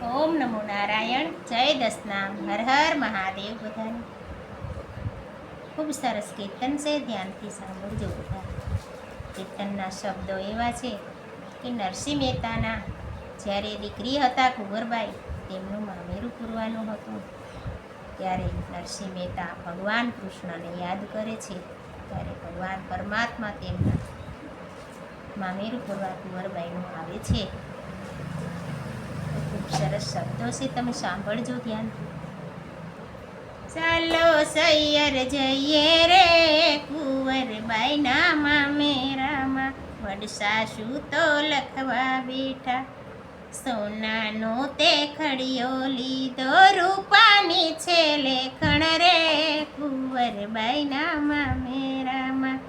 ઓમ નમો નારાયણ. જય દસનામ. હર હર મહાદેવ. બધાને ખૂબ સરસ કીર્તન છે, ધ્યાનથી સાંભળજો બધા. કીર્તનના શબ્દો એવા છે કે નરસિંહ મહેતાના જ્યારે દીકરી હતા કુંવરબાઈ, તેમનું મામેરું પૂરવાનું હતું ત્યારે નરસિંહ મહેતા ભગવાન કૃષ્ણને યાદ કરે છે. ત્યારે ભગવાન પરમાત્મા તેમના મામેરું પૂરવા કુંવરબાઈનું આવે છે. ખૂબ સરસ શબ્દો છે, તમે સાંભળજો ધ્યાનથી. ચાલો સૈયર જઈએ રે કુંવરબાઈના મામેરામાં, વડસાસુ તો લખવા બેઠા, સોનાનો તે ખડિયો લીધો, રૂપાની છે લેખણ રે કુંવરબાઈના મામેરામાં.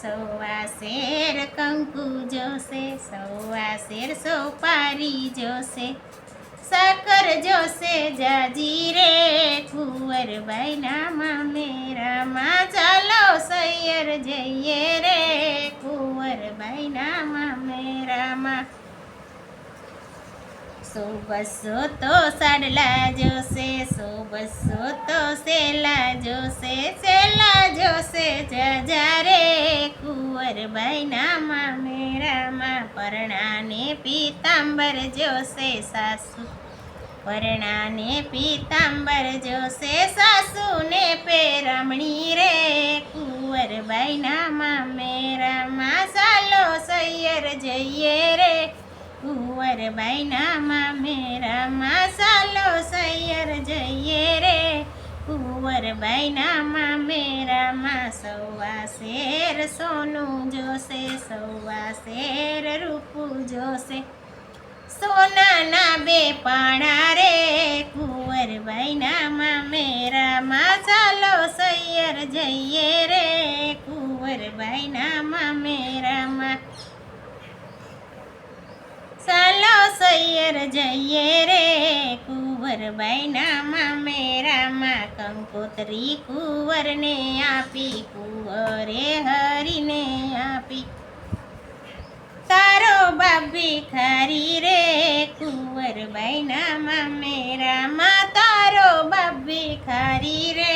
સૌવા શેર કંકુ જોશે, સૌવા શેર સોપારી જોશે, સાકર જોશે જાજી રે કુંવરબાઈના મામેરામાં. ચાલો સૈયર જઈએ રે કુંવરબાઈના મામેરામાં. 100-200 તો સાડલા જોશે, 100-200 તો સેલા જોશે, સેલા જોશે જાજા રે કુંવરબાઈના મામેરામાં. પરણાને પીતાંબર જોશે સાસુ, પરણાને પીતાંબર જોશે, સાસુને પેરમણી રે કુંવરબાઈના મામેરામાં. ચાલો સૈયર જઈએ રે કુંવરબાઈના મામેરામાં. ચાલો સૈયર જઈએ રે કુંવરબાઈના મામેરામાં. સૌવા શેર સોનું જોશે, સૌવા શેર રૂપું જોશે, સોનાના 2 પાણા રે કુંવરબાઈના મામેરામાં. ચાલો સૈયર જઈએ રે કુંવરબાઈના મામેરામાં. ચાલો સૈયર જઈએ રે કુંવરબાઈના મામેરામાં. કંકોત્રી કુંવરને આપી, કુંવરે હરીને આપી, તારો બાપ ભિખારી રે કુંવરબાઈના મામેરામાં. તારો બાપ ભિખારી રે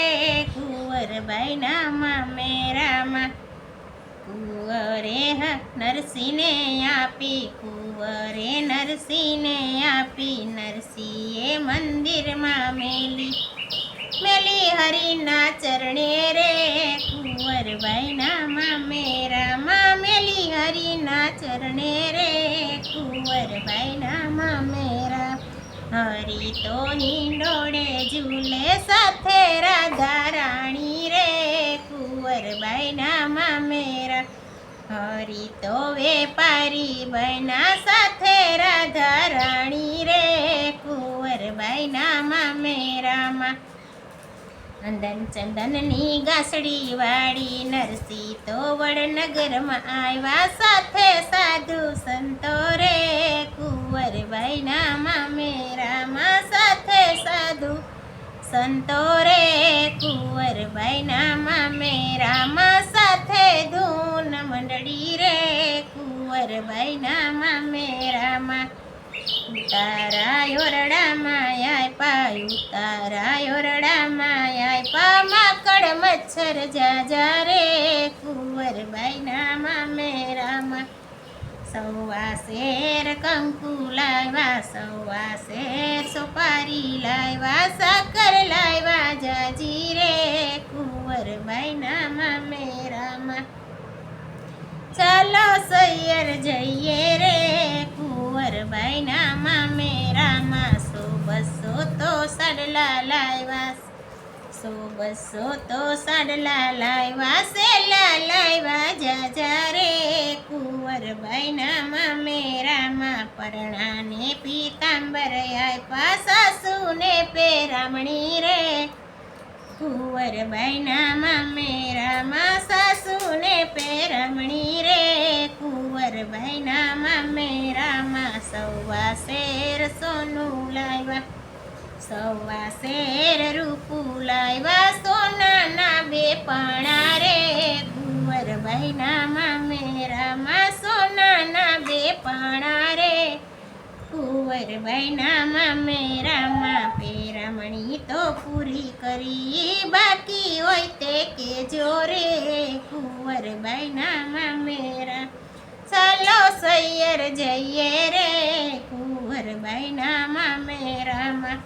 કુંવરબાઈના મામેરામાં. કુંવરે નરસિંહને આપી, કુંવરે નરસિંહને આપી, નરસિંહે મંદિરમાં મેલી, મેલી હરિના ચરણે રે કુંવરબાઈના મામેરામાં. મેલી હરિના ચરણે રે કુંવરબાઈના મામેરા. હરિ તો હિંડોળે ઝૂલે, સાથે રાધા રાણી રે કુંવરબાઈના મામેરા. હરિ તો વેપારી બન્યા, સાથે રાધા રાણી રે કુંવરબાઈના મામેરામાં. નંદન ચંદનની ગાસડી વાળી, નરસિંહ તો વડનગરમાં આવ્યા, સાથે સાધુ સંતો રે કુંવરબાઈના મામેરામાં. સાથે સાધુ સંતો રે કુંવરબાઈના મામેરામાં. સાથે ધૂન મંડળી રે કુંવરબાઈના મામેરામાં. ઉતારા ઓરડામાં આપ્યા, ઉતારા ઓરડામાં આપ્યા, માકડ મચ્છર જાજા રે કુંવરબાઈના મામેરામાં. સૌવા શેર કંકુ લાવ્યા, સૌવા શેર સોપારી લાવ્યા, સાકર લાવ્યા જાજી રે કુંવરબાઈના મામેરામાં. ચાલો સૈયર જઈએ રે કુંવરબાઈના મામેરામાં. 100-200 તો સાડલા લાવ્યા, 100-200 તો સાડલા લાવ્યા, સેલા લાવ્યા જાજા રે કુંવરબાઈના મામેરામાં. પરણાને પીતાંબર આપ્યા, સાસુને પેરામણી રે કુંવરબાઈના મામેરામાં. સાસુને પેરમણી રે કુંવરબાઈના મામેરામાં. સૌવા શેર સોનું લાવ્યા, સૌવા શેર રૂપું લાવ્યા, સોનાના 2 પાણા રે કુંવરબાઈના મામેરામાં. સોનાના 2 પાણા રે કુંવરબાઈના મામેરામાં પેરામણી તો પૂરી કરી, બાકી હોય તે કેજો રે કુંવરબાઈના મામેરા. ચાલો સૈયર જઈએ રે કુંવરબાઈના મામેરામાં.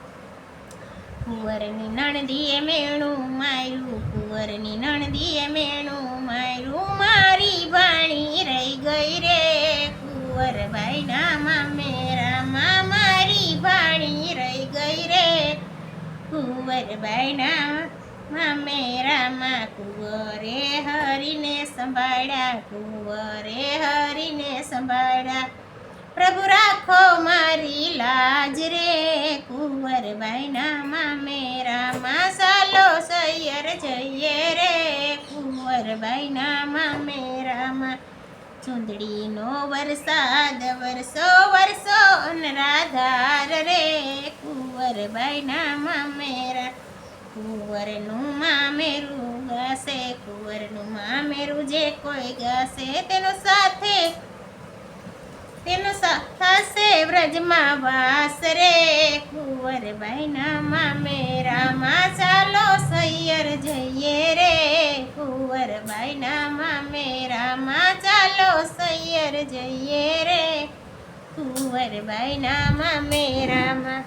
કુંવરની નણદીએ મેણું માર્યું, કુંવરની નણદીએ મેણું માર્યું, મારી ભાણી રહી ગઈ રે કુંવરબાઈના મામેરામાં, મારી ભાણી રહી ગઈ રે કુંવરબાઈના મામેરામાં. કુંવરે હરીને સંભાળ્યા, કુંવરે હરીને સંભાળ્યા, પ્રભુ રાખો મારી લાજ રે કુંવરબાઈના મામેરામાં. ચાલો સૈયર જઈએ રે કુંવરબાઈના મામેરામાં. ચૂંદડીનો વરસાદ વરસો વરસો અનરાધાર રે કુંવરબાઈના મામેરા. કુંવરનું મામેરું ગાશે, કુંવરનું મામેરું જે કોઈ ગાશે, તેનો થશે વ્રજમાં વાસ રે કુંવરબાઈના મામેરામાં. ચાલો સૈયર જઈએ રે કુંવરબાઈના મામેરામાં. ચાલો સૈયર જઈએ રે કુંવરબાઈના મામેરામાં.